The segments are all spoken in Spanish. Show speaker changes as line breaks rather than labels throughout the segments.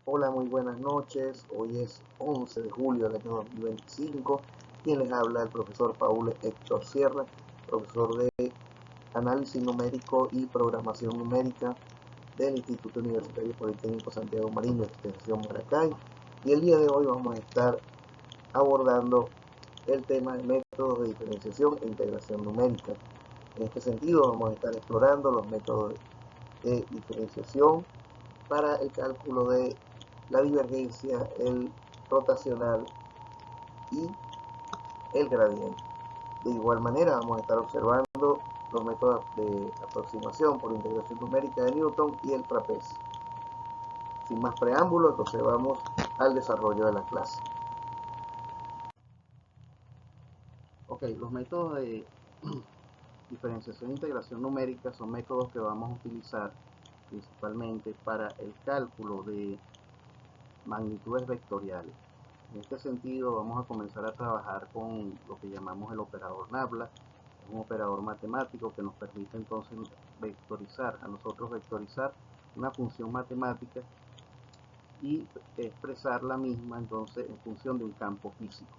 Hola, muy buenas noches. Hoy es 11 de julio del año 2025. Quien les habla el profesor Paul Héctor Sierra, profesor de Análisis Numérico y Programación Numérica del Instituto Universitario Politécnico Santiago Marín, Extensión Maracay. Y el día de hoy vamos a estar abordando el tema de métodos de diferenciación e integración numérica. En este sentido, vamos a estar explorando los métodos de diferenciación para el cálculo de la divergencia, el rotacional y el gradiente. De igual manera vamos a estar observando los métodos de aproximación por integración numérica de Newton y el trapecio. Sin más preámbulo, entonces vamos al desarrollo de la clase. Ok, los métodos de diferenciación e integración numérica son métodos que vamos a utilizar principalmente para el cálculo de magnitudes vectoriales. En este sentido, vamos a comenzar a trabajar con lo que llamamos el operador Nabla. Es un operador matemático que nos permite entonces a nosotros vectorizar una función matemática y expresar la misma entonces en función de un campo físico.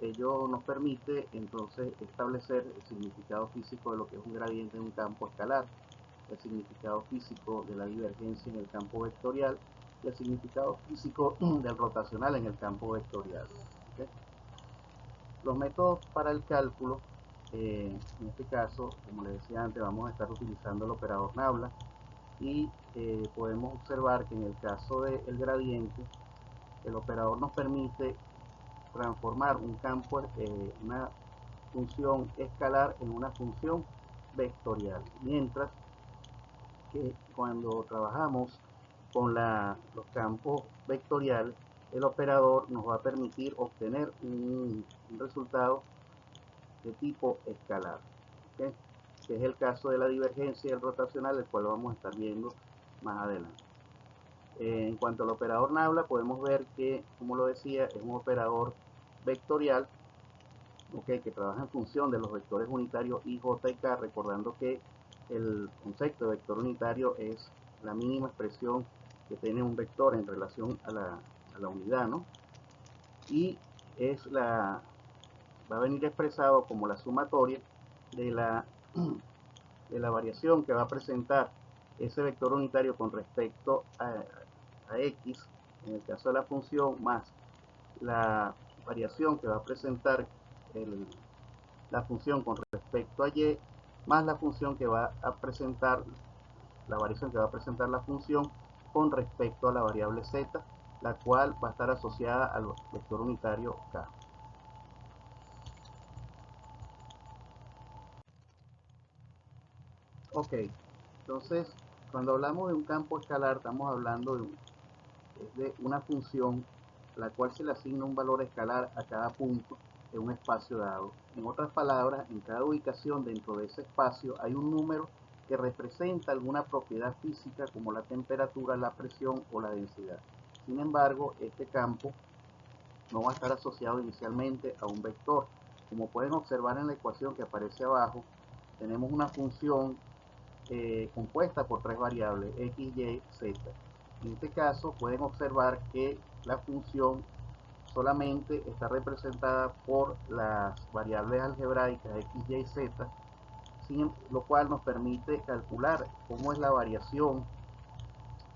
Ello nos permite entonces establecer el significado físico de lo que es un gradiente en un campo escalar, el significado físico de la divergencia en el campo vectorial y el significado físico del rotacional en el campo vectorial. ¿Okay? Los métodos para el cálculo, en este caso, como les decía antes, vamos a estar utilizando el operador Nabla y podemos observar que en el caso del gradiente, el operador nos permite transformar un campo, una función escalar en una función vectorial, mientras que cuando trabajamos con los campos vectoriales, el operador nos va a permitir obtener un resultado de tipo escalar, ¿okay? Que es el caso de la divergencia y el rotacional, el cual vamos a estar viendo más adelante. En cuanto al operador Nabla, podemos ver que, como lo decía, es un operador vectorial, ¿okay? Que trabaja en función de los vectores unitarios I, J y K, recordando que el concepto de vector unitario es la mínima expresión que tiene un vector en relación a la unidad, ¿no? Y va a venir expresado como la sumatoria de la variación que va a presentar ese vector unitario con respecto a X, en el caso de la función, más la variación que va a presentar la función con respecto a Y, más la función que va a presentar, la variación que va a presentar la función con respecto a la variable Z, la cual va a estar asociada al vector unitario K. Ok, entonces cuando hablamos de un campo escalar estamos hablando de una función la cual se le asigna un valor escalar a cada punto en un espacio dado. En otras palabras, en cada ubicación dentro de ese espacio hay un número que representa alguna propiedad física como la temperatura, la presión o la densidad. Sin embargo, este campo no va a estar asociado inicialmente a un vector. Como pueden observar en la ecuación que aparece abajo, tenemos una función compuesta por tres variables, x, y, z. En este caso pueden observar que la función solamente está representada por las variables algebraicas x, y y z, lo cual nos permite calcular cómo es la variación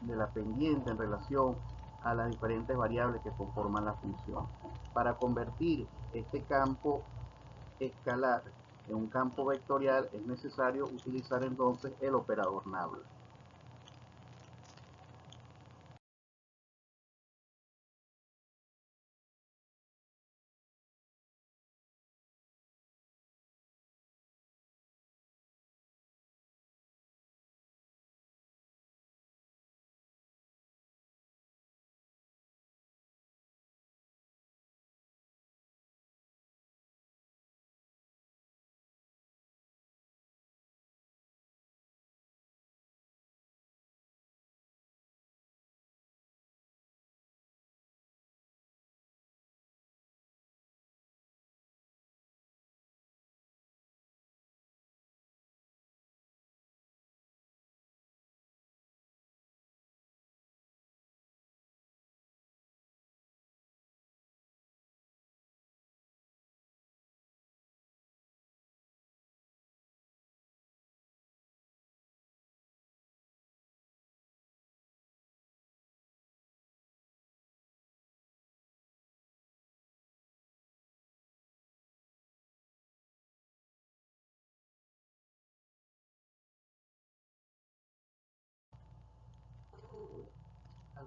de la pendiente en relación a las diferentes variables que conforman la función. Para convertir este campo escalar en un campo vectorial es necesario utilizar entonces el operador Nabla.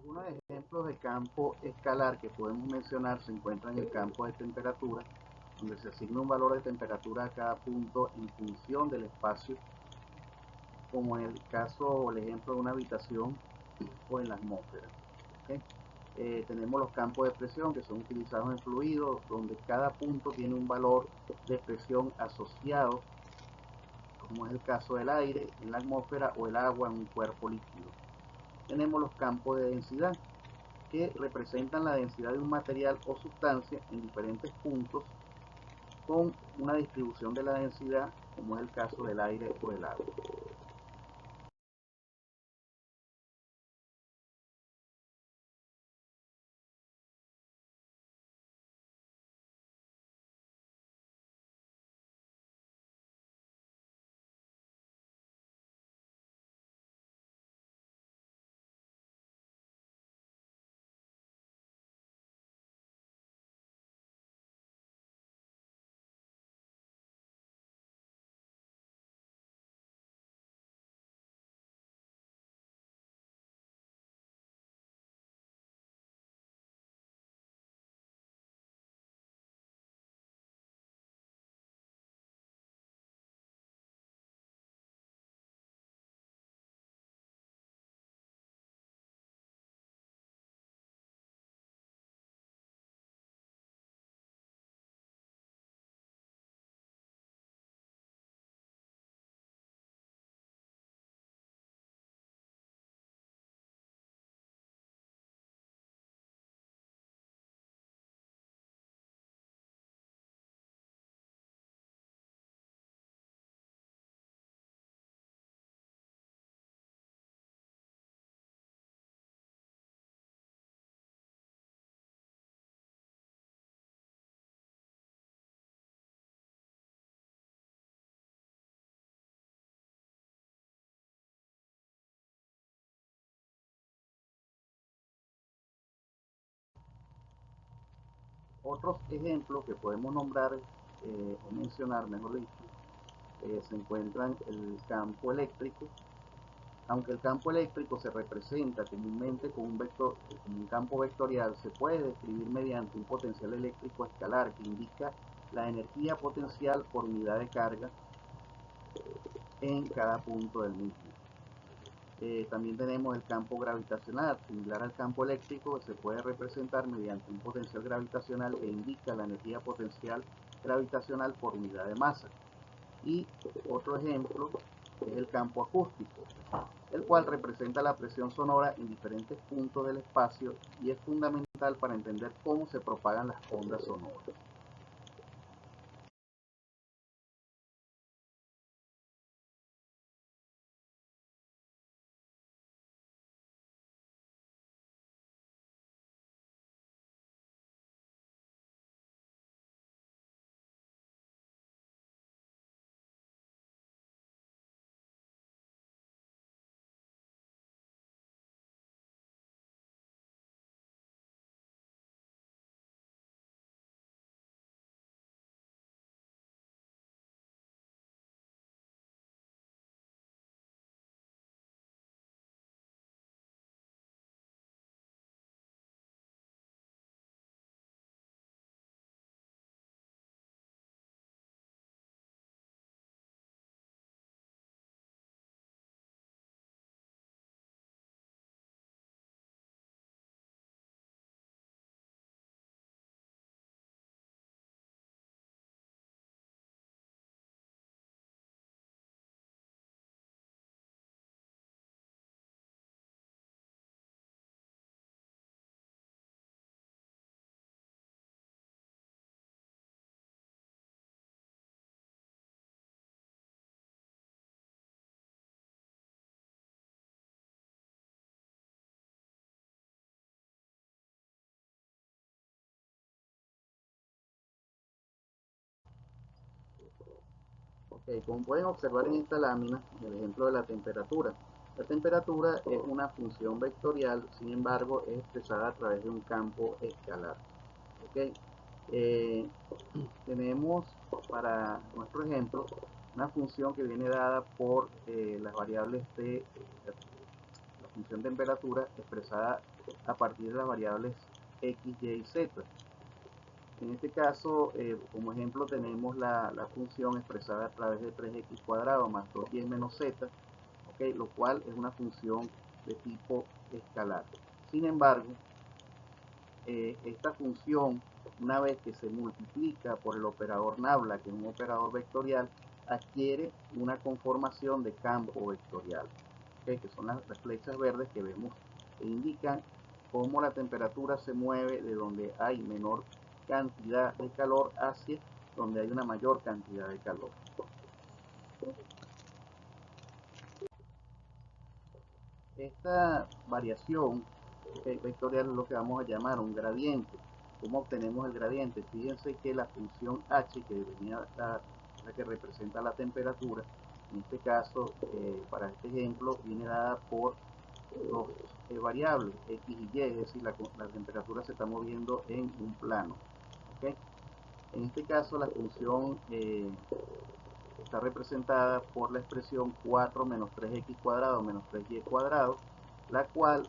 Algunos ejemplos de campo escalar que podemos mencionar se encuentran en el campo de temperatura, donde se asigna un valor de temperatura a cada punto en función del espacio, como en el caso o el ejemplo de una habitación o en la atmósfera. ¿Okay? Tenemos los campos de presión que son utilizados en fluidos, donde cada punto tiene un valor de presión asociado, como es el caso del aire en la atmósfera o el agua en un cuerpo líquido. Tenemos los campos de densidad, que representan la densidad de un material o sustancia en diferentes puntos con una distribución de la densidad, como es el caso del aire o del agua. Otros ejemplos que podemos nombrar o mencionar, mejor dicho, se encuentran el campo eléctrico. Aunque el campo eléctrico se representa comúnmente con como un campo vectorial, se puede describir mediante un potencial eléctrico escalar que indica la energía potencial por unidad de carga en cada punto del mismo. También tenemos el campo gravitacional, similar al campo eléctrico, se puede representar mediante un potencial gravitacional que indica la energía potencial gravitacional por unidad de masa. Y otro ejemplo es el campo acústico, el cual representa la presión sonora en diferentes puntos del espacio y es fundamental para entender cómo se propagan las ondas sonoras. Okay, como pueden observar en esta lámina, el ejemplo de la temperatura. La temperatura es una función vectorial, sin embargo, es expresada a través de un campo escalar. Okay. Eh, tenemos para nuestro ejemplo una función que viene dada por las variables de la función temperatura expresada a partir de las variables x, y y z. En este caso, como ejemplo, tenemos la función expresada a través de 3x cuadrado más 2y menos z, ¿okay? Lo cual es una función de tipo escalar. Sin embargo, esta función, una vez que se multiplica por el operador nabla, que es un operador vectorial, adquiere una conformación de campo vectorial, ¿okay? Que son las flechas verdes que vemos que indican cómo la temperatura se mueve de donde hay menor cantidad de calor hacia donde hay una mayor cantidad de calor. Esta variación vectorial es lo que vamos a llamar un gradiente. ¿Cómo obtenemos el gradiente? Fíjense que la función h, que venía la que representa la temperatura, en este caso, para este ejemplo, viene dada por dos variables, x y y, es decir, la temperatura se está moviendo en un plano. ¿Okay? En este caso, la función está representada por la expresión 4 menos 3x cuadrado menos 3y cuadrado, la cual,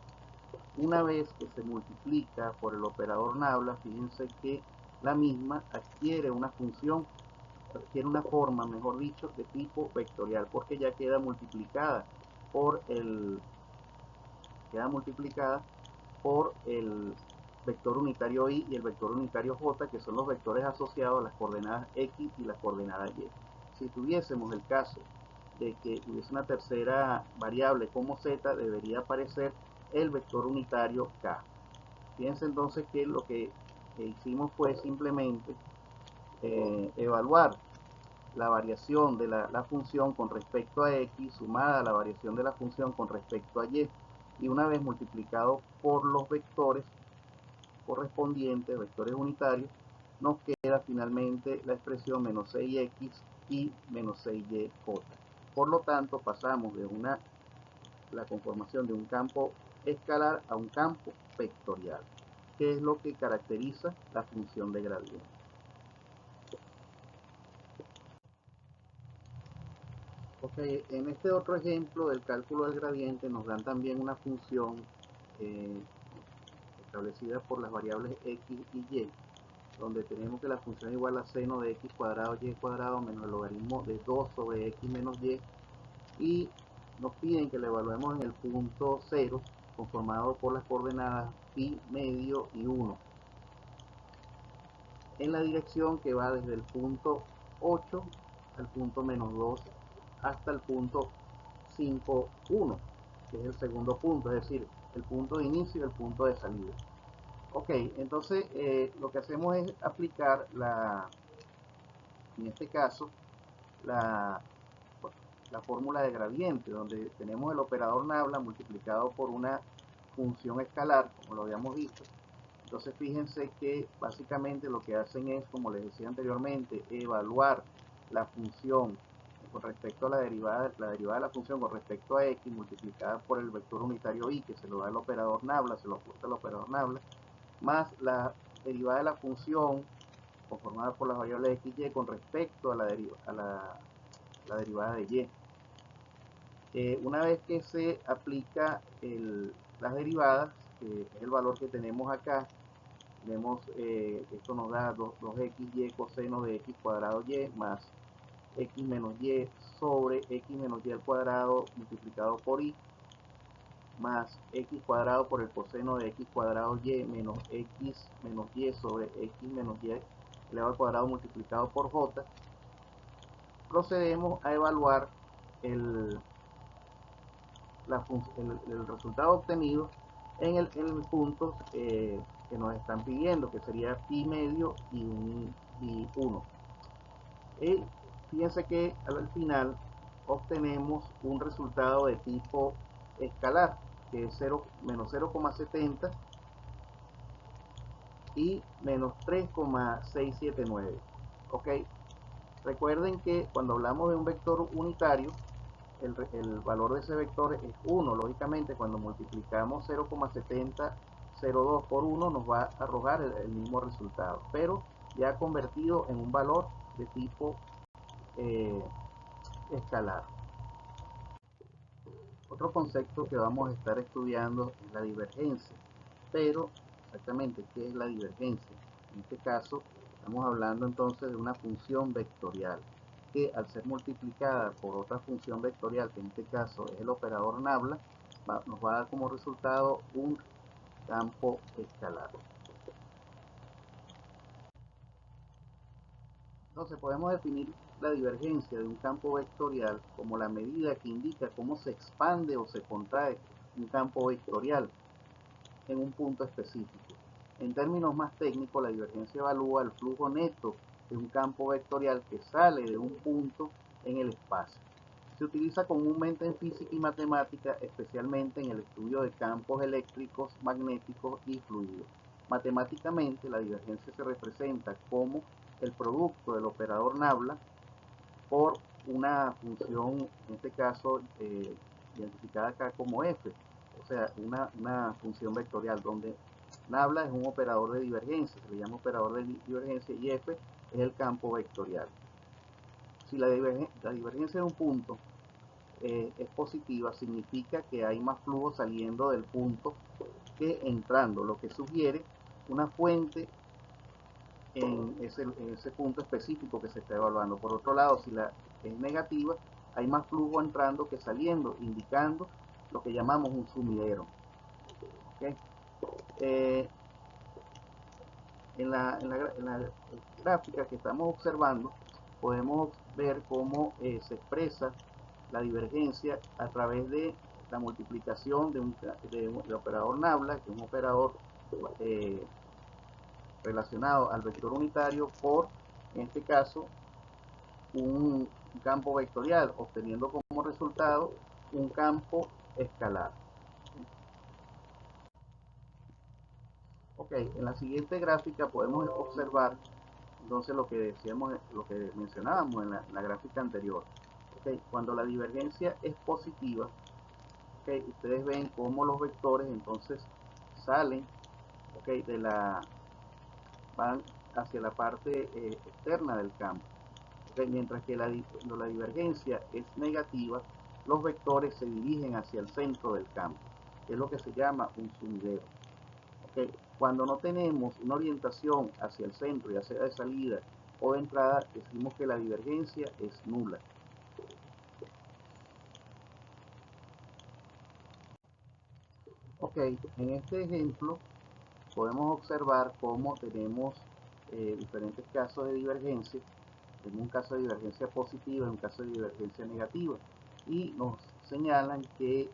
una vez que se multiplica por el operador nabla, fíjense que la misma adquiere una función, adquiere una forma, mejor dicho, de tipo vectorial, porque ya queda multiplicada por el vector unitario y el vector unitario j, que son los vectores asociados a las coordenadas x y las coordenadas y. Si tuviésemos el caso de que hubiese una tercera variable como z, debería aparecer el vector unitario k. Fíjense entonces que lo que hicimos fue simplemente evaluar la variación de la función con respecto a x sumada a la variación de la función con respecto a y, y una vez multiplicado por los vectores correspondientes, vectores unitarios, nos queda finalmente la expresión menos 6x y menos 6y j. Por lo tanto, pasamos de la conformación de un campo escalar a un campo vectorial, que es lo que caracteriza la función de gradiente. Ok, en este otro ejemplo del cálculo del gradiente nos dan también una función establecida por las variables x y y, donde tenemos que la función es igual a seno de x cuadrado y cuadrado menos el logaritmo de 2 sobre x menos y nos piden que la evaluemos en el punto 0, conformado por las coordenadas pi, medio y 1, en la dirección que va desde el punto 8 al punto menos 2 hasta el punto 5, 1, que es el segundo punto, es decir, el punto de inicio y el punto de salida. Ok, entonces lo que hacemos es aplicar en este caso, la fórmula de gradiente, donde tenemos el operador nabla multiplicado por una función escalar, como lo habíamos visto. Entonces fíjense que básicamente lo que hacen es, como les decía anteriormente, evaluar la función con respecto a la derivada de la función con respecto a x multiplicada por el vector unitario y, que se lo da el operador nabla, se lo ajusta el operador nabla, más la derivada de la función conformada por las variables x y con respecto a la derivada de y. Una vez que se aplica las derivadas, que es el valor que tenemos acá, tenemos, esto nos da 2xy coseno de x cuadrado y más x menos y sobre x menos y al cuadrado multiplicado por y, más x cuadrado por el coseno de x cuadrado y menos x menos y sobre x menos y elevado al cuadrado multiplicado por j. Procedemos a evaluar el resultado obtenido en el punto que nos están pidiendo, que sería pi medio y 1. Y fíjense que al final obtenemos un resultado de tipo escalar, que es menos 0,70 y menos 3,679. Ok, recuerden que cuando hablamos de un vector unitario, el valor de ese vector es 1. Lógicamente, cuando multiplicamos 0,7002 por 1 nos va a arrojar el mismo resultado, pero ya convertido en un valor de tipo escalar. Otro concepto que vamos a estar estudiando es la divergencia. Pero exactamente, ¿qué es la divergencia? En este caso, estamos hablando entonces de una función vectorial que al ser multiplicada por otra función vectorial, que en este caso es el operador nabla, nos va a dar como resultado un campo escalar. Entonces podemos definir la divergencia de un campo vectorial como la medida que indica cómo se expande o se contrae un campo vectorial en un punto específico. En términos más técnicos, la divergencia evalúa el flujo neto de un campo vectorial que sale de un punto en el espacio. Se utiliza comúnmente en física y matemática, especialmente en el estudio de campos eléctricos, magnéticos y fluidos. Matemáticamente, la divergencia se representa como el producto del operador nabla por una función, en este caso identificada acá como f, o sea, una función vectorial donde nabla es un operador de divergencia, se le llama operador de divergencia, y f es el campo vectorial. Si la divergencia de un punto es positiva, significa que hay más flujo saliendo del punto que entrando, lo que sugiere una fuente en ese punto específico que se está evaluando. Por otro lado, si la es negativa, hay más flujo entrando que saliendo, indicando lo que llamamos un sumidero. ¿Okay? En la gráfica que estamos observando, podemos ver cómo se expresa la divergencia a través de la multiplicación de operador nabla, que es un operador eh, relacionado al vector unitario, por, en este caso, un campo vectorial, obteniendo como resultado un campo escalar. Ok, en la siguiente gráfica podemos observar entonces lo que decíamos, lo que mencionábamos en la gráfica anterior. Okay, cuando la divergencia es positiva, okay, ustedes ven cómo los vectores entonces salen, okay, van hacia la parte externa del campo. Okay, mientras que la divergencia es negativa, los vectores se dirigen hacia el centro del campo, que es lo que se llama un sumidero. Okay, cuando no tenemos una orientación hacia el centro, ya sea de salida o de entrada, decimos que la divergencia es nula. Ok, en este ejemplo podemos observar cómo tenemos diferentes casos de divergencia. Tenemos un caso de divergencia positiva y un caso de divergencia negativa. Y nos señalan que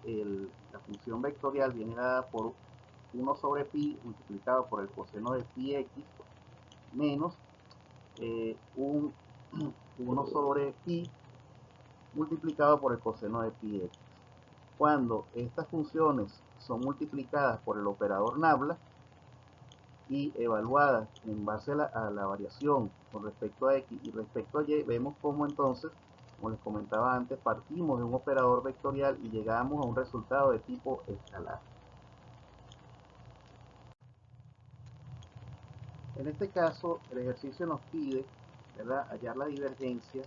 la función vectorial viene dada por 1 sobre pi multiplicado por el coseno de pi x menos 1 sobre pi multiplicado por el coseno de pi x. Cuando estas funciones son multiplicadas por el operador nabla y evaluadas en base a la variación con respecto a x y respecto a y, vemos cómo entonces, como les comentaba antes, partimos de un operador vectorial y llegamos a un resultado de tipo escalar. En este caso, el ejercicio nos pide, ¿verdad?, hallar la divergencia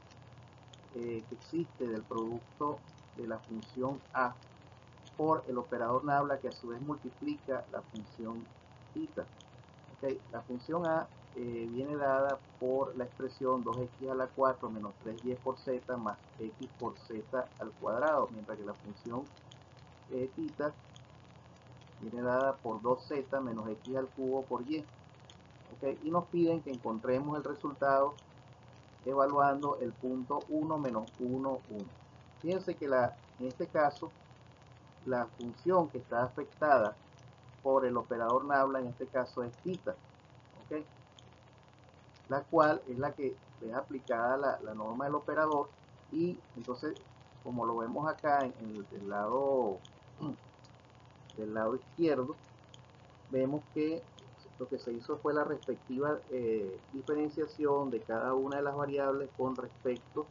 que existe del producto de la función a por el operador nabla, que a su vez multiplica la función θ. Okay, la función a viene dada por la expresión 2x a la 4 menos 3y por z más x por z al cuadrado, mientras que la función θ viene dada por 2z menos x al cubo por y. Okay, y nos piden que encontremos el resultado evaluando el punto 1 menos 1, 1. Fíjense que en este caso la función que está afectada por el operador nabla en este caso es θ, ¿okay?, la cual es la que es aplicada la norma del operador, y entonces, como lo vemos acá en el del lado izquierdo, vemos que lo que se hizo fue la respectiva diferenciación de cada una de las variables con respecto,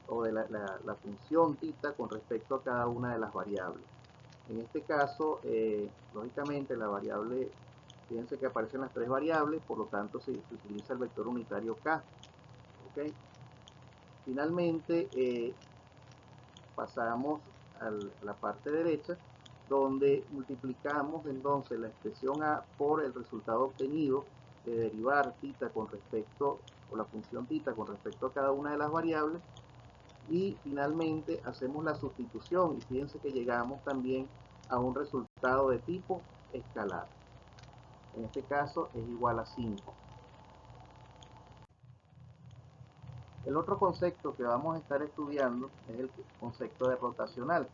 o de la función θ con respecto a cada una de las variables. En este caso, lógicamente la variable, fíjense que aparecen las tres variables, por lo tanto se utiliza el vector unitario k. ¿Okay? Finalmente, pasamos a la parte derecha donde multiplicamos entonces la expresión A por el resultado obtenido de derivar θ con respecto, o la función θ con respecto a cada una de las variables, y finalmente hacemos la sustitución y fíjense que llegamos también a un resultado de tipo escalar. En este caso es igual a 5. El otro concepto que vamos a estar estudiando es el concepto de rotacional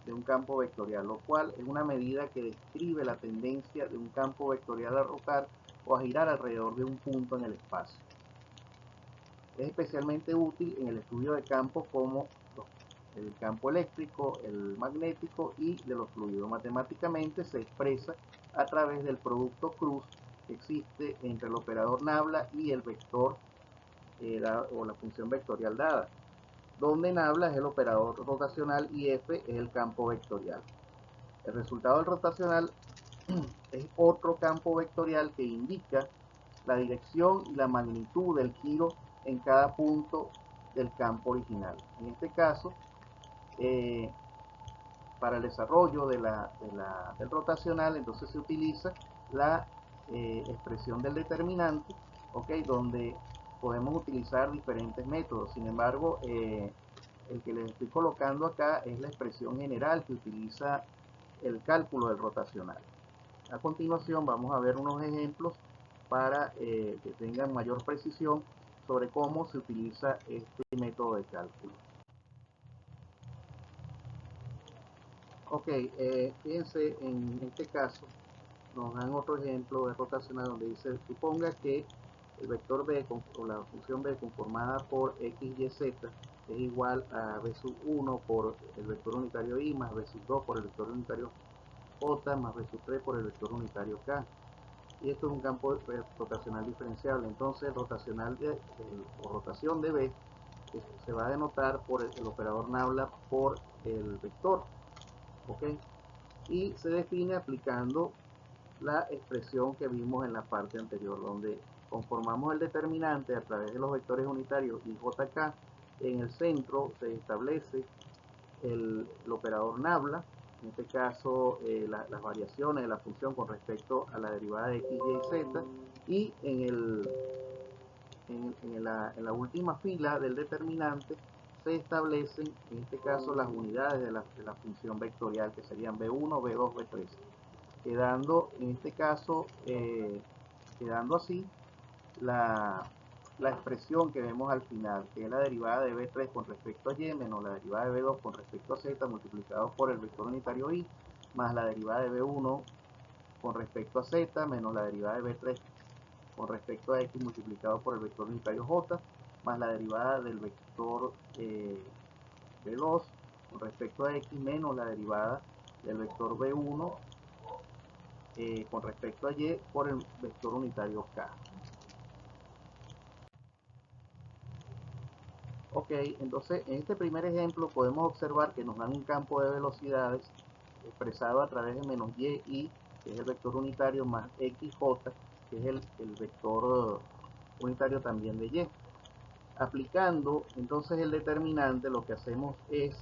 de un campo vectorial, lo cual es una medida que describe la tendencia de un campo vectorial a rotar o a girar alrededor de un punto en el espacio. Es especialmente útil en el estudio de campos como el campo eléctrico, el magnético y de los fluidos. Matemáticamente se expresa a través del producto cruz que existe entre el operador nabla y el vector o la función vectorial dada, donde nabla es el operador rotacional y f es el campo vectorial. El resultado del rotacional es otro campo vectorial que indica la dirección y la magnitud del giro en cada punto del campo original. En este caso, para el desarrollo del rotacional, entonces se utiliza la expresión del determinante, ¿okay? Donde podemos utilizar diferentes métodos. Sin embargo, el que les estoy colocando acá es la expresión general que utiliza el cálculo del rotacional. A continuación vamos a ver unos ejemplos para que tengan mayor precisión sobre cómo se utiliza este método de cálculo. Ok, fíjense, en este caso nos dan otro ejemplo de rotacional donde dice, suponga que el vector b o la función b conformada por x, y, z es igual a b sub 1 por el vector unitario y más b sub 2 por el vector unitario j más b sub 3 por el vector unitario k. Y esto es un campo rotacional diferenciable. Entonces el rotacional o rotación de b se va a denotar por el operador nabla por el vector, ¿ok? Y se define aplicando la expresión que vimos en la parte anterior, donde conformamos el determinante a través de los vectores unitarios y jk. En el centro se establece el operador nabla, en este caso las variaciones de la función con respecto a la derivada de x, y, z, y en la última fila del determinante se establecen, en este caso, las unidades de la función vectorial, que serían b1, b2, b3, quedando en este caso, quedando así la expresión que vemos al final, que es la derivada de b3 con respecto a y menos la derivada de b2 con respecto a z multiplicado por el vector unitario y más la derivada de b1 con respecto a z menos la derivada de b3 con respecto a x multiplicado por el vector unitario j más la derivada del vector b2 con respecto a x menos la derivada del vector b1 con respecto a y por el vector unitario k. Ok, entonces en este primer ejemplo podemos observar que nos dan un campo de velocidades expresado a través de menos y, que es el vector unitario, más xj, que es el vector unitario también de y. Aplicando entonces el determinante, lo que hacemos es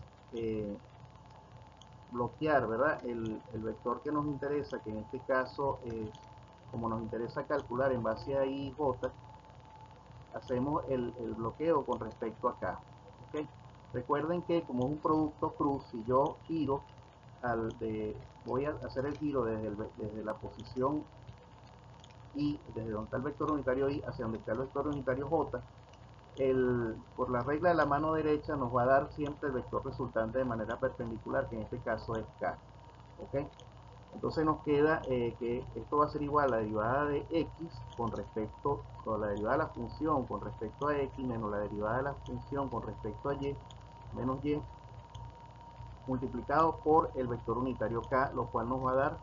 bloquear, ¿verdad? El vector que nos interesa, que en este caso es, como nos interesa calcular en base a i y j, hacemos el bloqueo con respecto a acá. ¿Okay? Recuerden que como es un producto cruz, si yo giro, voy a hacer el giro desde la posición y desde donde está el vector unitario y hacia donde está el vector unitario j, por la regla de la mano derecha nos va a dar siempre el vector resultante de manera perpendicular, que en este caso es k. ¿Okay? Entonces nos queda que esto va a ser igual a la derivada de x con respecto a la derivada de la función con respecto a x menos la derivada de la función con respecto a y menos y multiplicado por el vector unitario k, lo cual nos va a dar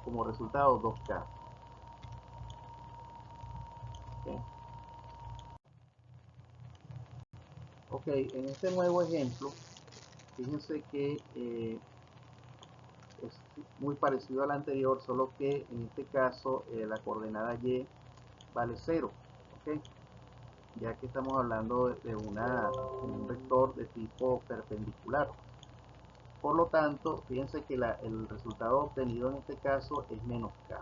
como resultado 2k. ¿Okay? Ok, en este nuevo ejemplo, fíjense que es muy parecido al anterior, solo que en este caso la coordenada y vale 0. ¿Okay? Ya que estamos hablando de un vector de tipo perpendicular. Por lo tanto, fíjense que el resultado obtenido en este caso es menos K.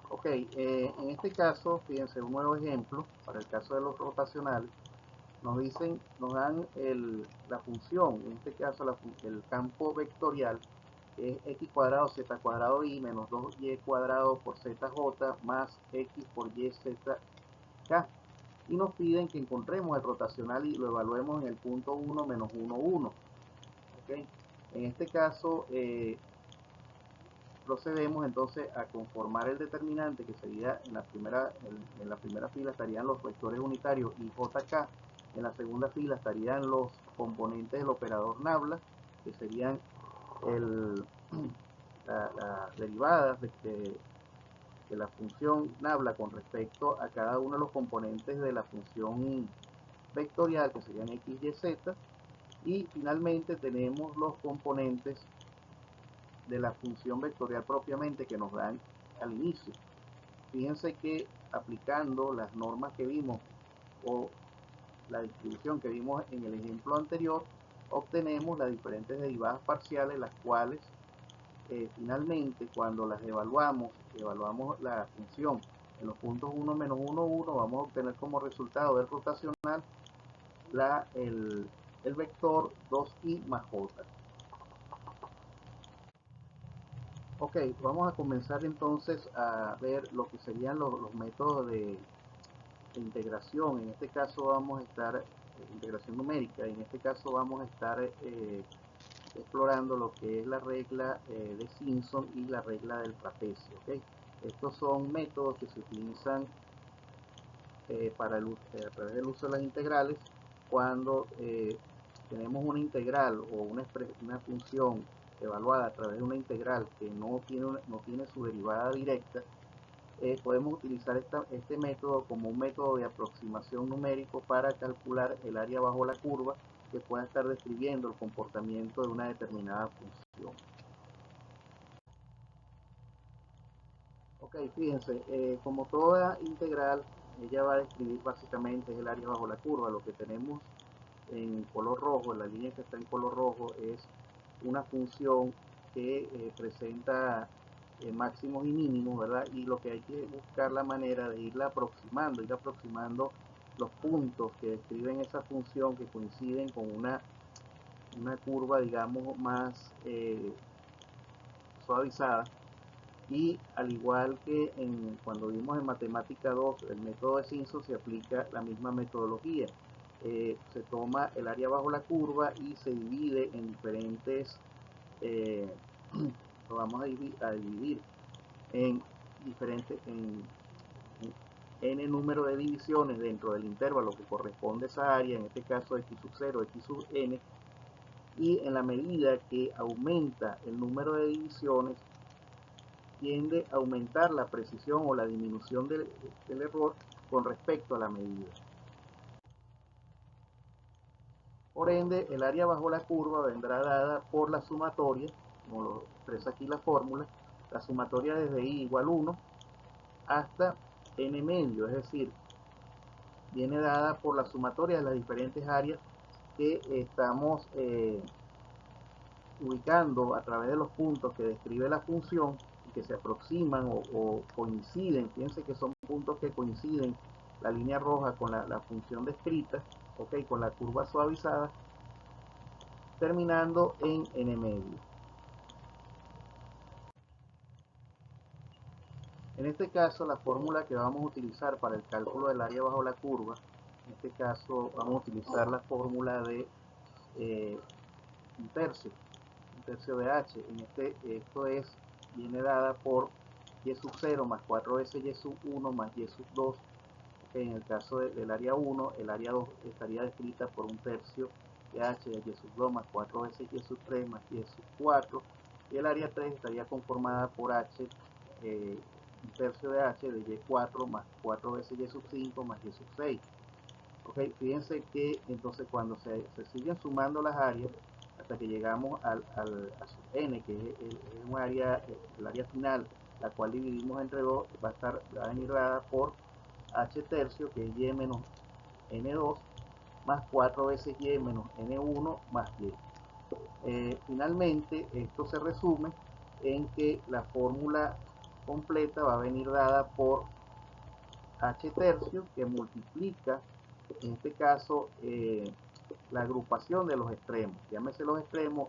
Ok, en este caso, fíjense, un nuevo ejemplo, para el caso de los rotacionales, nos dan la función, en este caso el campo vectorial, que es x cuadrado z cuadrado y menos 2y cuadrado por zj más x por y z k. Y nos piden que encontremos el rotacional y lo evaluemos en el punto 1 menos 1, 1. ¿Okay? En este caso, procedemos entonces a conformar el determinante, que sería en la primera fila estarían los vectores unitarios y jk, en la segunda fila estarían los componentes del operador nabla, que serían las derivadas de la función nabla con respecto a cada uno de los componentes de la función vectorial, que serían x, y, z, y finalmente tenemos los componentes de la función vectorial propiamente que nos dan al inicio. Fíjense que aplicando las normas que vimos o la distribución que vimos en el ejemplo anterior, obtenemos las diferentes derivadas parciales, las cuales finalmente cuando las evaluamos la función en los puntos 1 menos 1, 1, vamos a obtener como resultado del rotacional el vector 2i más j. Ok, vamos a comenzar entonces a ver lo que serían los métodos de integración. En este caso vamos a estar, integración numérica, en este caso vamos a estar explorando lo que es la regla de Simpson y la regla del trapecio. ¿Okay? Estos son métodos que se utilizan a través del uso de las integrales cuando tenemos una integral o una función evaluada a través de una integral que no tiene su derivada directa. Podemos utilizar este método como un método de aproximación numérico para calcular el área bajo la curva que pueda estar describiendo el comportamiento de una determinada función. Ok, fíjense, como toda integral, ella va a describir básicamente el área bajo la curva. Lo que tenemos en color rojo, la línea que está en color rojo, es una función que presenta máximos y mínimos, ¿verdad? Y lo que hay que buscar la manera de ir aproximando los puntos que describen esa función que coinciden con una curva, digamos, más suavizada. Y al igual que cuando vimos en matemática 2 el método de Simpson, se aplica la misma metodología. Se toma el área bajo la curva y se divide en diferentes, lo vamos a dividir en diferentes, en n número de divisiones dentro del intervalo que corresponde a esa área, en este caso x sub 0, x sub n, y en la medida que aumenta el número de divisiones, tiende a aumentar la precisión o la disminución del error con respecto a la medida. Por ende, el área bajo la curva vendrá dada por la sumatoria, como lo expresa aquí la fórmula, la sumatoria desde i igual 1 hasta n medio, es decir, viene dada por la sumatoria de las diferentes áreas que estamos ubicando a través de los puntos que describe la función y que se aproximan o coinciden. Fíjense que son puntos que coinciden la línea roja con la función descrita, okay, con la curva suavizada, terminando en n medio. En este caso, la fórmula que vamos a utilizar para el cálculo del área bajo la curva, en este caso vamos a utilizar la fórmula de eh, un tercio de h. Esto viene dada por y sub 0 más 4 veces y sub 1 más y sub 2. Okay, en el caso del área 1, el área 2 estaría descrita por un tercio de h de y sub 2 más 4 veces y sub 3 más y sub 4. Y el área 3 estaría conformada por h, un tercio de h de y4 más 4 veces y sub 5 más y sub 6. Ok, fíjense que entonces cuando se siguen sumando las áreas hasta que llegamos a sub n, que es un área, el área final, la cual dividimos entre 2, va a venir dada por h tercio, que es y menos n2, más 4 veces y menos n1 más y. Finalmente, esto se resume en que la fórmula completa va a venir dada por h tercio, que multiplica, en este caso, la agrupación de los extremos. Llámese los extremos,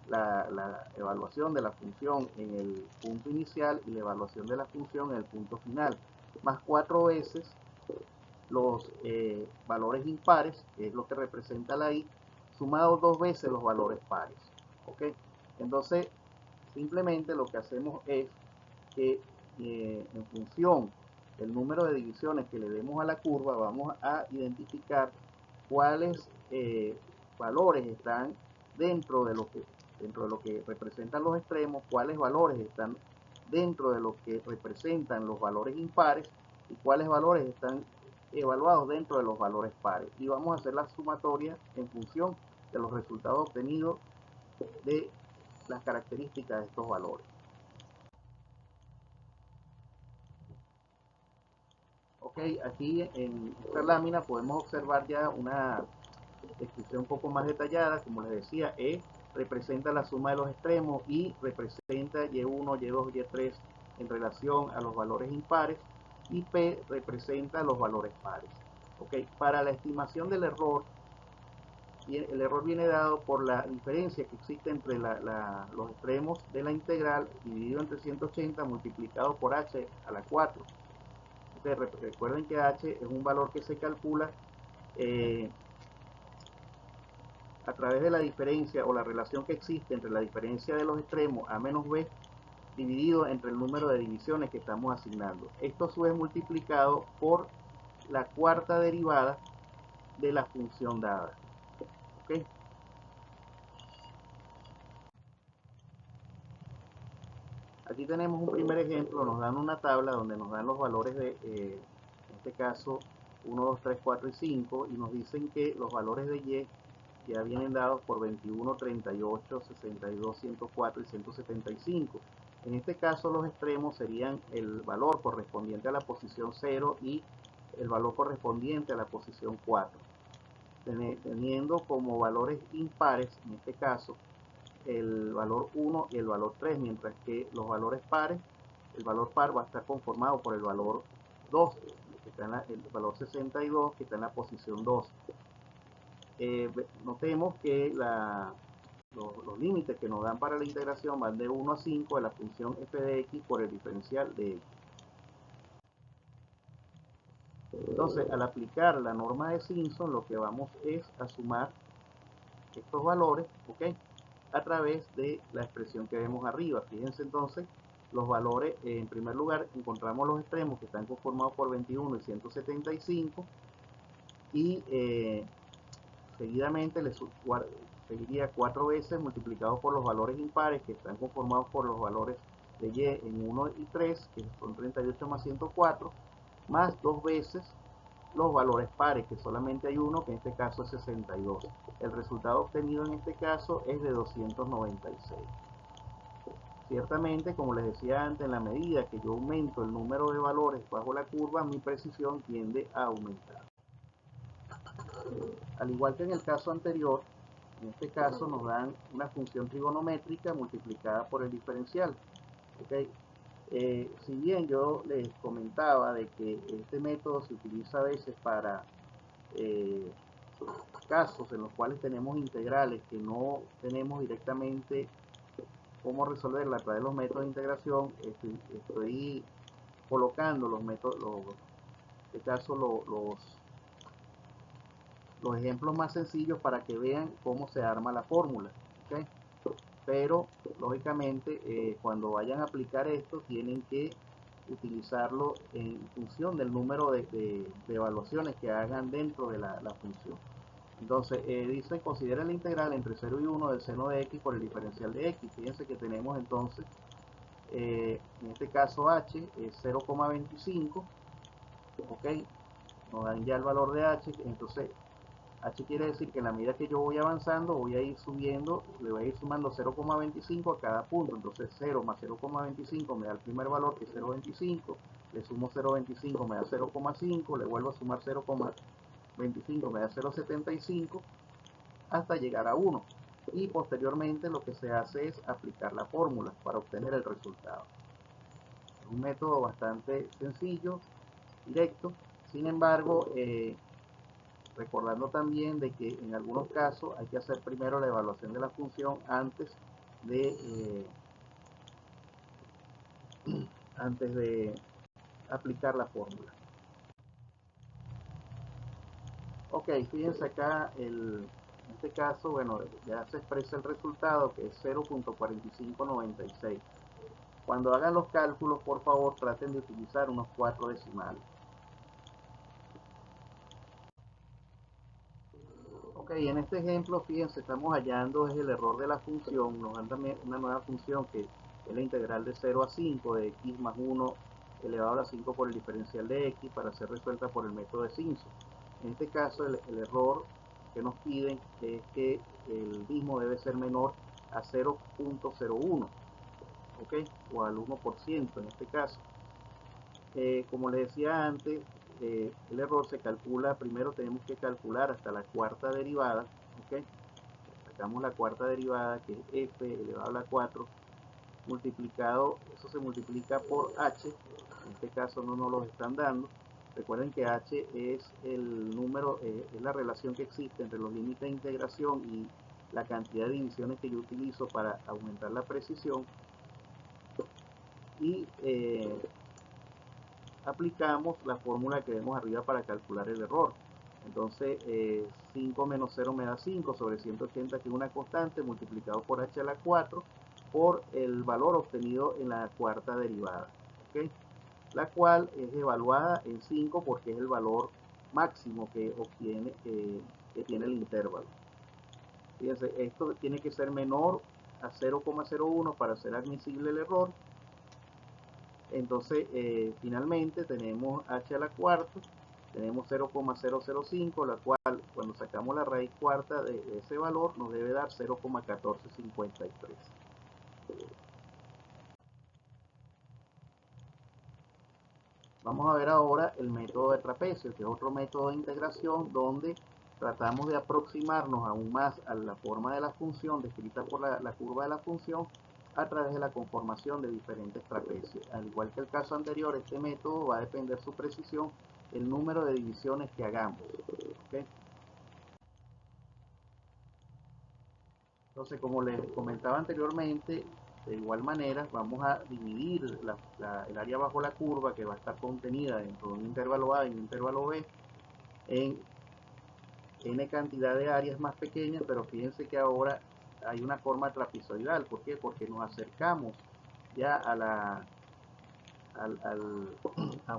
la evaluación de la función en el punto inicial y la evaluación de la función en el punto final, más 4 veces los valores impares, que es lo que representa la i, sumados 2 veces los valores pares. ¿Ok? Entonces, simplemente lo que hacemos es que en función del número de divisiones que le demos a la curva, vamos a identificar cuáles valores están dentro de lo que representan los extremos, cuáles valores están dentro de lo que representan los valores impares y cuáles valores están evaluados dentro de los valores pares. Y vamos a hacer la sumatoria en función de los resultados obtenidos de las características de estos valores. Ok, aquí en esta lámina podemos observar ya una descripción un poco más detallada. Como les decía, E representa la suma de los extremos, I representa Y1, Y2, Y3 en relación a los valores impares y P representa los valores pares. Okay. Para la estimación del error, el error viene dado por la diferencia que existe entre los extremos de la integral dividido entre 180 multiplicado por h a la 4. Okay. Recuerden que h es un valor que se calcula a través de la diferencia o la relación que existe entre la diferencia de los extremos a menos b dividido entre el número de divisiones que estamos asignando. Esto a su vez multiplicado por la cuarta derivada de la función dada. ¿Okay? Aquí tenemos un primer ejemplo, nos dan una tabla donde nos dan los valores de, en este caso, 1, 2, 3, 4 y 5, y nos dicen que los valores de y ya vienen dados por 21, 38, 62, 104 y 175. En este caso los extremos serían el valor correspondiente a la posición 0 y el valor correspondiente a la posición 4. Teniendo como valores impares, en este caso, el valor 1 y el valor 3, mientras que los valores pares, el valor par va a estar conformado por el valor 2, que está en el valor 62, que está en la posición 2. Notemos que los límites que nos dan para la integración van de 1 a 5 de la función f de x por el diferencial de x. Entonces, al aplicar la norma de Simpson, lo que vamos es a sumar estos valores, ¿ok?, a través de la expresión que vemos arriba. Fíjense entonces, los valores, en primer lugar, encontramos los extremos que están conformados por 21 y 175 y seguidamente seguiría 4 veces multiplicado por los valores impares que están conformados por los valores de y en 1 y 3, que son 38 más 104, más 2 veces los valores pares, que solamente hay uno, que en este caso es 62. El resultado obtenido en este caso es de 296. Ciertamente, como les decía antes, en la medida que yo aumento el número de valores bajo la curva, mi precisión tiende a aumentar. Al igual que en el caso anterior, en este caso nos dan una función trigonométrica multiplicada por el diferencial. ¿Okay? Si bien yo les comentaba de que este método se utiliza a veces para casos en los cuales tenemos integrales que no tenemos directamente cómo resolverla a través de los métodos de integración, estoy colocando los métodos, en este caso los ejemplos más sencillos para que vean cómo se arma la fórmula. ¿Okay? Pero lógicamente cuando vayan a aplicar esto tienen que utilizarlo en función del número de evaluaciones que hagan dentro de la función. Entonces dice considera la integral entre 0 y 1 del seno de x por el diferencial de x. Fíjense que tenemos entonces en este caso h es 0,25, ok, nos dan ya el valor de h. Entonces h quiere decir que en la medida que yo voy avanzando voy a ir subiendo, le voy a ir sumando 0,25 a cada punto. Entonces 0 más 0,25 me da el primer valor, que es 0,25, le sumo 0,25 me da 0,5, le vuelvo a sumar 0,25 me da 0,75 hasta llegar a 1, y posteriormente lo que se hace es aplicar la fórmula para obtener el resultado. Es un método bastante sencillo, directo. Sin embargo, recordando también de que en algunos casos hay que hacer primero la evaluación de la función de, antes de aplicar la fórmula. Ok, fíjense acá, en este caso, bueno, ya se expresa el resultado, que es 0.4596. Cuando hagan los cálculos, por favor, traten de utilizar unos 4 decimales. Ok, en este ejemplo, fíjense, estamos hallando es el error de la función. Nos dan también una nueva función que es la integral de 0 a 5 de x más 1 elevado a la 5 por el diferencial de x, para ser resuelta por el método de Simpson. En este caso, el error que nos piden es que el mismo debe ser menor a 0.01, ¿ok? O al 1% en este caso. Como les decía antes, el error se calcula, primero tenemos que calcular hasta la cuarta derivada, ¿ok? Sacamos la cuarta derivada, que es f elevado a la 4, multiplicado, eso se multiplica por h, en este caso no nos lo están dando. Recuerden que h es el número, es la relación que existe entre los límites de integración y la cantidad de divisiones que yo utilizo para aumentar la precisión. Y aplicamos la fórmula que vemos arriba para calcular el error. Entonces 5 menos 0 me da 5 sobre 180, que es una constante, multiplicado por h a la 4 por el valor obtenido en la cuarta derivada, ¿okay? La cual es evaluada en 5 porque es el valor máximo que obtiene, que tiene el intervalo. Fíjense, esto tiene que ser menor a 0,01 para ser admisible el error. Entonces finalmente tenemos h a la cuarta, tenemos 0,005, la cual cuando sacamos la raíz cuarta de ese valor nos debe dar 0,1453. Vamos a ver ahora el método de trapecio, que es otro método de integración donde tratamos de aproximarnos aún más a la forma de la función descrita por la curva de la función a través de la conformación de diferentes trapecios. Al igual que el caso anterior, este método va a depender su precisión el número de divisiones que hagamos, ¿okay? Entonces, como les comentaba anteriormente, de igual manera vamos a dividir el área bajo la curva, que va a estar contenida dentro de un intervalo A y un intervalo B, en n cantidad de áreas más pequeñas, pero fíjense que ahora hay una forma trapezoidal. ¿Por qué? Porque nos acercamos ya al, al, a,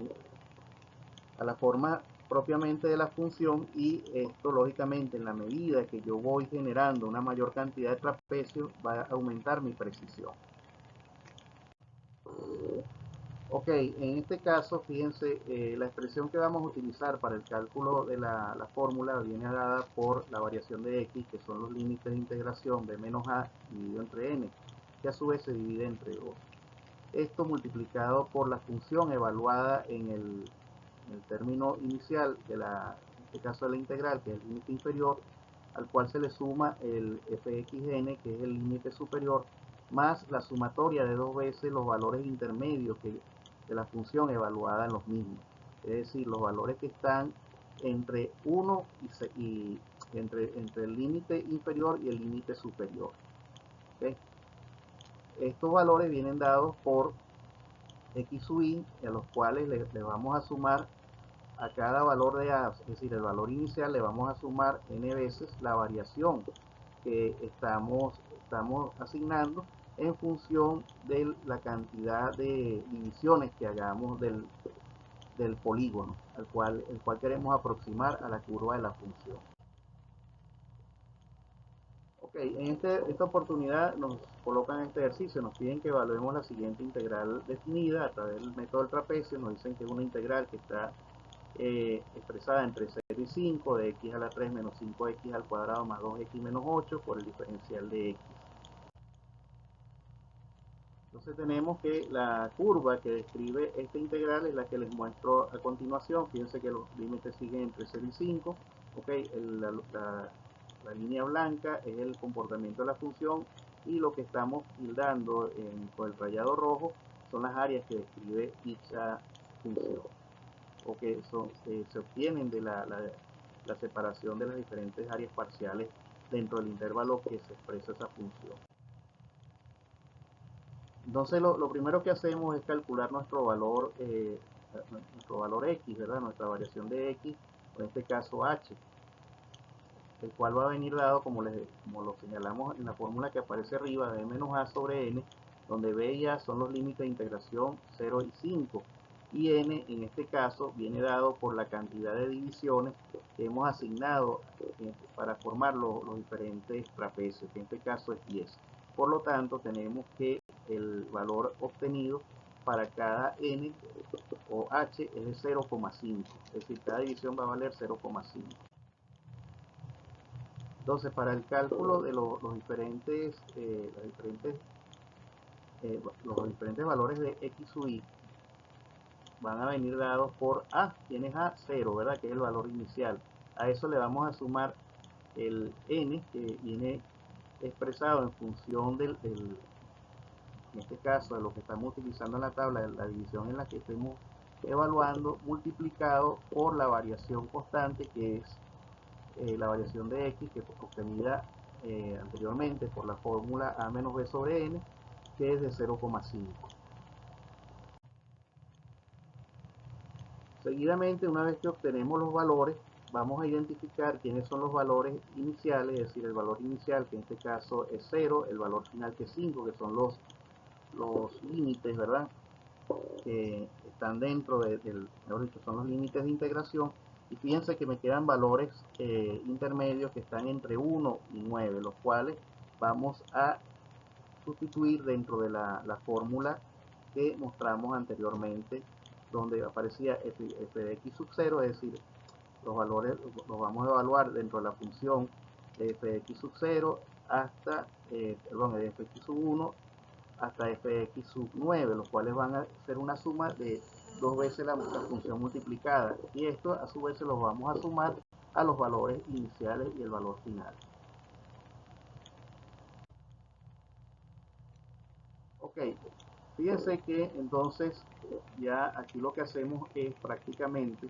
a la forma propiamente de la función, y esto lógicamente en la medida que yo voy generando una mayor cantidad de trapecios va a aumentar mi precisión. Ok, en este caso fíjense, la expresión que vamos a utilizar para el cálculo de la fórmula viene dada por la variación de x, que son los límites de integración de menos a dividido entre n, que a su vez se divide entre 2. Esto multiplicado por la función evaluada en el término inicial en este caso de la integral, que es el límite inferior, al cual se le suma el fxn, que es el límite superior, más la sumatoria de dos veces los valores intermedios de la función evaluada en los mismos. Es decir, los valores que están entre 1 y entre el límite inferior y el límite superior. ¿Okay? Estos valores vienen dados por X sub i, a los cuales le vamos a sumar a cada valor de A, es decir, el valor inicial, le vamos a sumar n veces la variación que estamos asignando en función de la cantidad de divisiones que hagamos del polígono el cual queremos aproximar a la curva de la función. Ok, en esta oportunidad nos colocan este ejercicio, nos piden que evaluemos la siguiente integral definida a través del método del trapecio. Nos dicen que es una integral que está expresada entre 0 y 5 de x a la 3 menos 5x al cuadrado más 2x menos 8 por el diferencial de x. Entonces tenemos que la curva que describe esta integral es la que les muestro a continuación. Fíjense que los límites siguen entre 0 y 5. Okay, la línea blanca es el comportamiento de la función y lo que estamos tildando con el rayado rojo son las áreas que describe dicha función o que se obtienen de la separación de las diferentes áreas parciales dentro del intervalo que se expresa esa función. Entonces lo primero que hacemos es calcular nuestro valor X, ¿verdad? Nuestra variación de X, en este caso H, el cual va a venir dado como lo señalamos en la fórmula que aparece arriba de menos A sobre N, donde B y A son los límites de integración 0 y 5, y N en este caso viene dado por la cantidad de divisiones que hemos asignado para formar los diferentes trapecios, que en este caso es 10. Por lo tanto, tenemos que el valor obtenido para cada N o H es de 0,5, es decir, cada división va a valer 0,5. Entonces, para el cálculo de los diferentes valores de X sub i, van a venir dados por A. ¿Quién es A? 0, ¿verdad? Que es el valor inicial. A eso le vamos a sumar el N, que viene expresado en función en este caso, de lo que estamos utilizando en la tabla, de la división en la que estemos evaluando, multiplicado por la variación constante, que es la variación de X, que obtenida anteriormente por la fórmula A menos B sobre N, que es de 0,5. Seguidamente, una vez que obtenemos los valores, vamos a identificar quiénes son los valores iniciales, es decir, el valor inicial, que en este caso es 0, el valor final que es 5, que son los límites, ¿verdad? Que están dentro mejor dicho, son los límites de integración. Y fíjense que me quedan valores intermedios que están entre 1 y 9, los cuales vamos a sustituir dentro de la fórmula que mostramos anteriormente, donde aparecía f de x sub 0, es decir, los valores los vamos a evaluar dentro de la función de f de x sub 0 hasta, de fx sub 1 hasta fx sub 9, los cuales van a ser una suma de 2 veces la función multiplicada, y esto a su vez se los vamos a sumar a los valores iniciales y el valor final. Ok, fíjense que entonces ya aquí lo que hacemos es prácticamente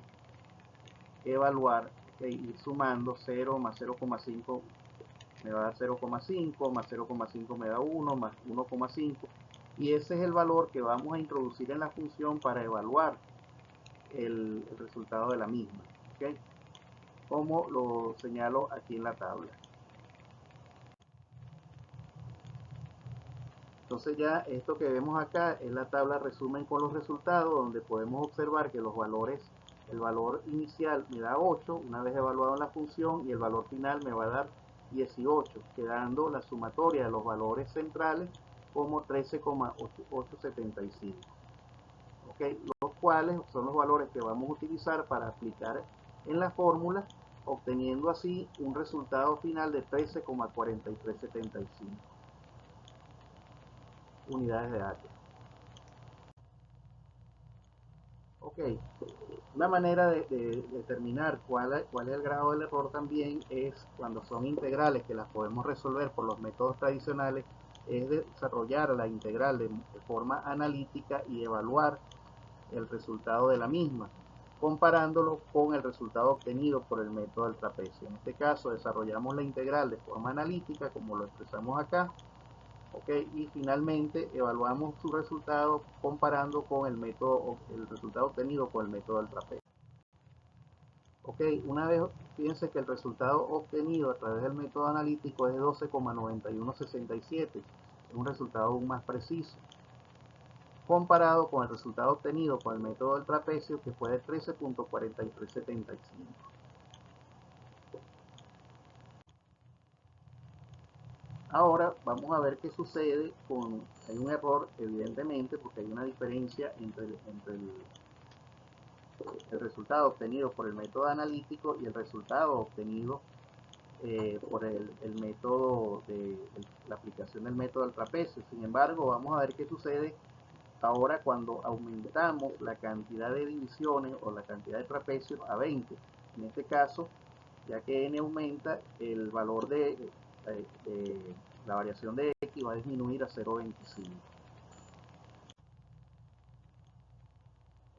evaluar, ir sumando 0 más 0,5 me va a dar 0,5, más 0,5 me da 1, más 1,5, y ese es el valor que vamos a introducir en la función para evaluar el resultado de la misma, ¿okay? Como lo señalo aquí en la tabla. Entonces ya esto que vemos acá es la tabla resumen con los resultados, donde podemos observar que los valores, el valor inicial me da 8 una vez evaluado en la función, y el valor final me va a dar 18, quedando la sumatoria de los valores centrales como 13,875. ¿Okay? Los cuales son los valores que vamos a utilizar para aplicar en la fórmula, obteniendo así un resultado final de 13,4375 unidades de H. Ok, una manera de determinar cuál es el grado del error también es cuando son integrales que las podemos resolver por los métodos tradicionales, es desarrollar la integral de forma analítica y evaluar el resultado de la misma, comparándolo con el resultado obtenido por el método del trapecio. En este caso desarrollamos la integral de forma analítica, como lo expresamos acá, ¿ok? Y finalmente evaluamos su resultado comparando con el resultado obtenido con el método del trapecio. Ok, una vez fíjense que el resultado obtenido a través del método analítico es de 12,9167, es un resultado aún más preciso, comparado con el resultado obtenido con el método del trapecio, que fue de 13,4375. Ahora vamos a ver qué sucede con, hay un error evidentemente porque hay una diferencia el resultado obtenido por el método analítico y el resultado obtenido por el método la aplicación del método del trapecio. Sin embargo, vamos a ver qué sucede ahora cuando aumentamos la cantidad de divisiones o la cantidad de trapecios a 20. En este caso, ya que n aumenta, el valor de la variación de x va a disminuir a 0,25.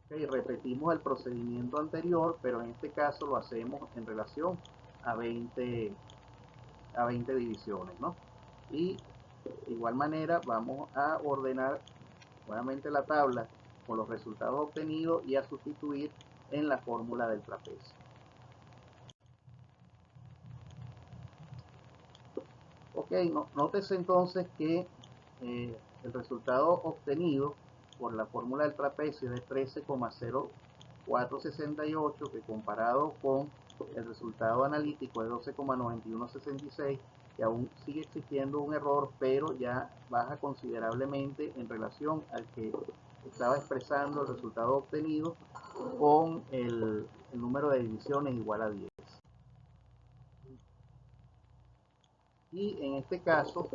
Okay, repetimos el procedimiento anterior, pero en este caso lo hacemos en relación a 20 divisiones, ¿no? Y de igual manera vamos a ordenar nuevamente la tabla con los resultados obtenidos y a sustituir en la fórmula del trapecio. Ok, nótese entonces que el resultado obtenido por la fórmula del trapecio es de 13,0468, que comparado con el resultado analítico de 12,9166, que aún sigue existiendo un error, pero ya baja considerablemente en relación al que estaba expresando el resultado obtenido con el número de divisiones igual a 10. Y en este caso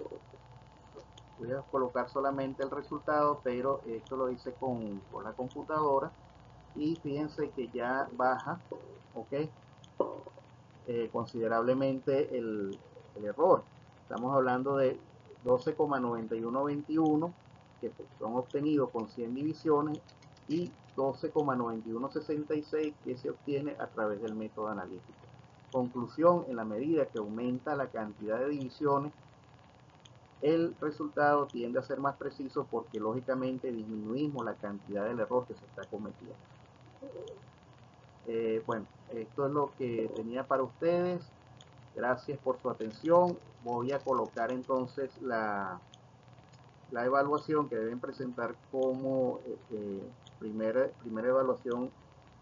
voy a colocar solamente el resultado, pero esto lo hice con la computadora y fíjense que ya baja, ok, considerablemente el error. Estamos hablando de 12,9121 que son obtenidos con 100 divisiones y 12,9166 que se obtiene a través del método analítico. Conclusión: en la medida que aumenta la cantidad de divisiones, el resultado tiende a ser más preciso porque lógicamente disminuimos la cantidad del error que se está cometiendo. Bueno, esto es lo que tenía para ustedes. Gracias por su atención. Voy a colocar entonces la evaluación que deben presentar como primera evaluación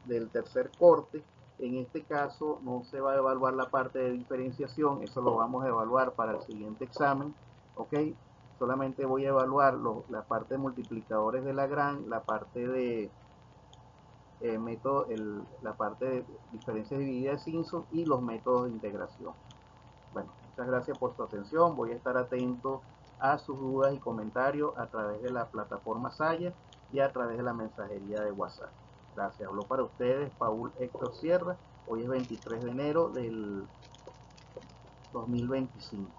del tercer corte. En este caso no se va a evaluar la parte de diferenciación, eso lo vamos a evaluar para el siguiente examen, ok. Solamente voy a evaluar la parte de multiplicadores de Lagrange, la parte de la parte de diferencias divididas de Simpson y los métodos de integración. Bueno, muchas gracias por su atención. Voy a estar atento a sus dudas y comentarios a través de la plataforma Saya y a través de la mensajería de WhatsApp. Gracias. Habló para ustedes Paul Héctor Sierra. Hoy es 23 de enero del 2025.